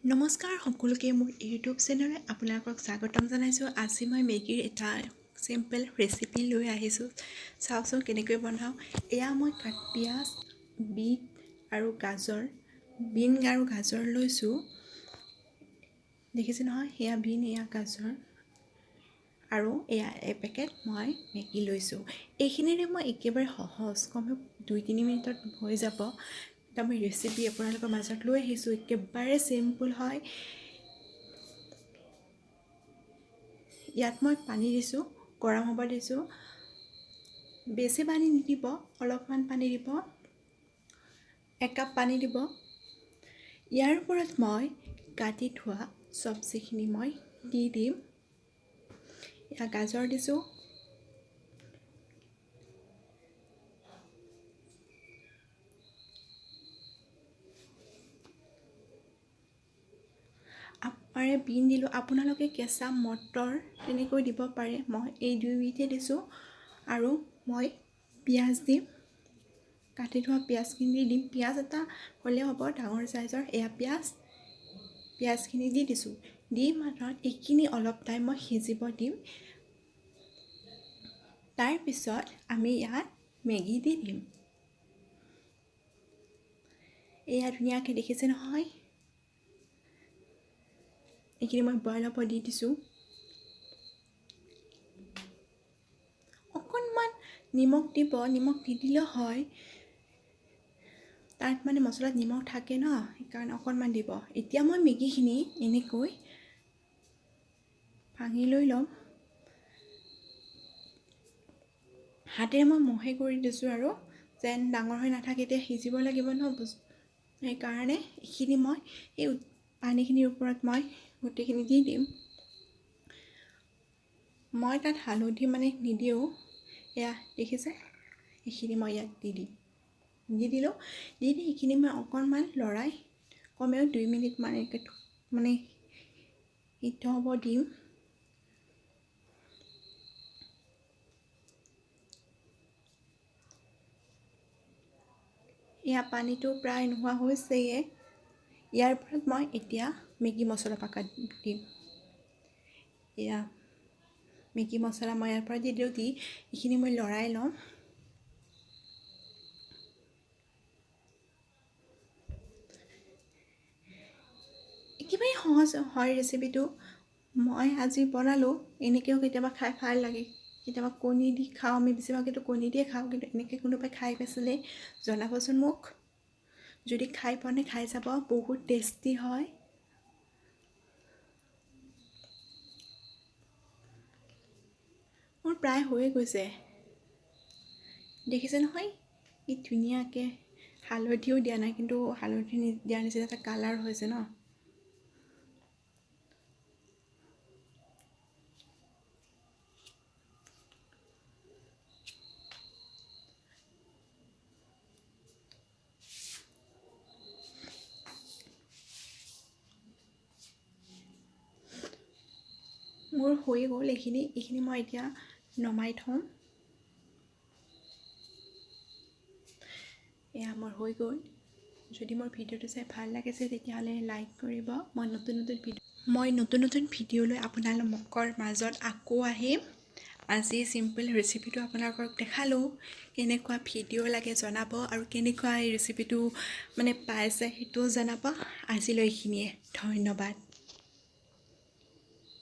নমস্কাৰ সকলোকে মোৰ ইউটিউব চেনেললৈ আপোনালোকক স্বাগতম জনাইছোঁ। আজি মই মেগীৰ এটা চিম্পল ৰেচিপি লৈ আহিছোঁ। চাওকচোন কেনেকৈ বনাওঁ। এয়া মই পিঁয়াজ, বিট আৰু গাজৰ, বিন আৰু গাজৰ লৈছোঁ। দেখিছে নহয়, এয়া বিন, এয়া গাজৰ আৰু এয়া এপেকেট মই মেগী লৈছোঁ। এইখিনিৰে মই একেবাৰে সহজ, কমেও 2-3 মিনিটত হৈ যাব এটা মই ৰেচিপি আপোনালোকৰ মাজত লৈ আহিছোঁ। একেবাৰে চিম্পুল হয়। ইয়াত মই পানী দিছোঁ, গৰম হ'ব দিছোঁ। বেছি পানী নিদিব, অলপমান পানী দিব, 1 কাপ পানী দিব। ইয়াৰ ওপৰত মই কাটি থোৱা চব্জিখিনি মই দি দিম। এয়া গাজৰ দিছোঁ, বিন দিলোঁ। আপোনালোকে কেঁচা মটৰ তেনেকৈ দিব পাৰে। মই এই 2বিধে দিছোঁ আৰু মই পিঁয়াজ দিম, কাটি থোৱা পিঁয়াজখিনি দিম। পিঁয়াজ এটা হ'লেও হ'ব, ডাঙৰ চাইজৰ। এয়া পিঁয়াজখিনি দি দিছোঁ। দি মাত্ৰ এইখিনি অলপ টাইম মই সিজিব দিম। তাৰপিছত আমি ইয়াত মেগী দি দিম। এয়া ধুনীয়াকৈ দেখিছে নহয়, এইখিনি মই বইল হ'ব দি দিছোঁ। অকণমান নিমখ দিব, নিমখ নিদিলেও হয়, তাত মানে মছলাত নিমখ থাকে ন, সেইকাৰণে অকণমান দিব। এতিয়া মই মেগীখিনি এনেকৈ ভাঙি লৈ ল'ম। হাতেৰে মই মহে কৰি দিছোঁ আৰু যেন ডাঙৰ হৈ নাথাকে, এতিয়া সিজিব লাগিব ন, সেইকাৰণে এইখিনি মই এই পানীখিনিৰ ওপৰত মই গোটেইখিনি দি দিম। মই তাত হালধি মানে নিদিওঁ, এয়া দেখিছে, এইখিনি মই ইয়াত দি দিলোঁ। দি এইখিনি মই অকণমান লৰাই কমেও 2 মিনিটমান মানে সিদ্ধ হ'ব দিম। এয়া পানীটো প্ৰায় নোহোৱা হৈছেয়ে। ইয়াৰ ওপৰত মই এতিয়া মেগী মছলা পাকাত দিম। এয়া মেগী মছলা মই ইয়াৰ পৰা দি দিওঁ। দি এইখিনি মই লৰাই ল'ম। একেবাৰে সহজ হয় ৰেচিপিটো। মই আজি বনালোঁ। এনেকৈও কেতিয়াবা খাই ভাল লাগে। কেতিয়াবা কণী দি খাওঁ, আমি বেছিভাগেতো কণী দিয়ে খাওঁ, কিন্তু এনেকৈ কোনোবাই খাই পাইছিলে জনাবচোন মোক। যদি খাই পোৱা নাই, খাই চাব, বহুত টেষ্টি হয়। মোৰ প্ৰায় হৈয়ে গৈছে, দেখিছে নহয়, কি ধুনীয়াকৈ। হালধিও দিয়া নাই, কিন্তু হালধি দিয়াৰ নিচিনা এটা কালাৰ হৈছে ন। মোৰ হৈ গ'ল এইখিনি মই এতিয়া নমাই থ'ম। এয়া মোৰ হৈ গ'ল। যদি মোৰ ভিডিঅ'টো চাই ভাল লাগিছে তেতিয়াহ'লে লাইক কৰিব। মই নতুন নতুন ভিডিঅ' লৈ আপোনালোকৰ মাজত আকৌ আহিম। আজি চিম্পল ৰেচিপিটো আপোনালোকক দেখালোঁ। কেনেকুৱা ভিডিঅ' লাগে জনাব, আৰু কেনেকুৱা এই ৰেচিপিটো মানে পাইছে সেইটোও জনাব। আজিলৈ এইখিনিয়ে, ধন্যবাদ।